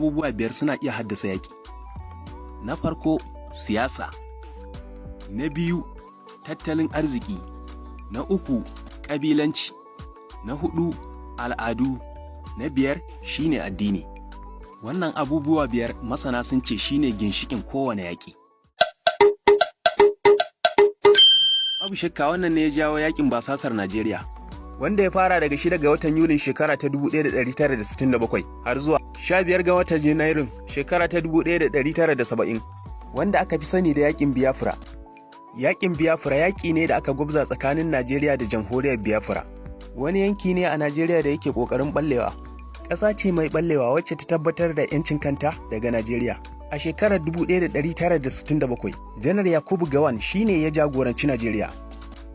Abubuwa biyar suna iya haddasa yaƙi. Na farko, siyasa. Na biyu, tattalin arziki. Na uku, ƙabilanci. Na huɗu, al'adu. Na biyar shine addini. Wannan abubuwa biyar masana sun ce shine ginshiƙin kowane yaƙi. Babu shakka wannan ne ya jawo yaƙin basasar Najeriya, wanda ya fara daga 6 ga watan Yulin shekara ta 1967 har zuwa 15 ga watan Janairun shekara ta 1970, wanda aka fi sani da yaƙin Biafra. Yaƙin Biafra yaƙi ne da aka gwabza tsakanin Najeriya da Jamhuriyar Biafra. Wani yanki ne a Najeriya da yake ƙoƙarin ɓallewa. Ƙasa ce mai ɓallewa wacce ta tabbatar da 'yancin kanta daga Najeriya. A shekarar 1967, Janar Yakubu Gowon shi ne ya jagoranci Najeriya,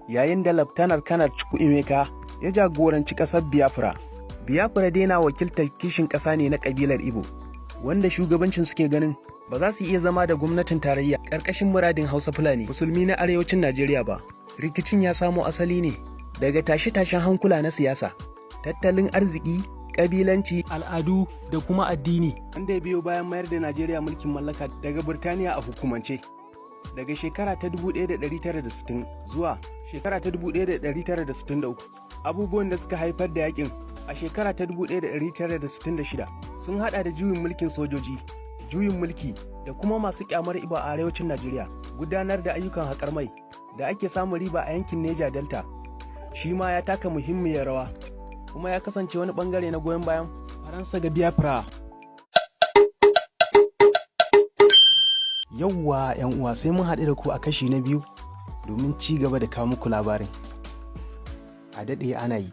yayin da Laftanar Kanar Chukwuemeka ya jagoranci ƙasar Biafra. Biafra dai na wakiltar kishin ƙasa ne na ƙabilar Igbo, wanda shugabancin suke ganin ba za su iya zama da gwamnatin tarayya ƙarƙashin muradin Hausa Fulani Musulmi na arewacin Najeriya ba. Rikicin ya samo asali ne daga tashe-tashen hankula na siyasa, tattalin arziki, ƙabilanci, al'adu da kuma addini, wanda ya biyo bayan mayar da Najeriya mulkin mallaka daga Birtaniya a hukumance daga shekara ta 1960 zuwa shekara ta 1963. Abubuwan da suka haifar da yakin a shekara ta 1966 sun hada da juyin mulkin sojoji, juyin mulki da kuma masu kyamar Igbo a arewacin Najeriya, gudanar da ayyukan haƙar mai da ake samun riba a yankin Niger Delta. Shi ma ya taka muhimmiyar rawa, kuma ya kasance wani bangare na goyon bayan Faransa ga Biafra. Yawwa 'yan uwa, sai mun haɗu da ku a kashi na biyu domin ci gaba da kawo muku labarin. A daɗe ana yi.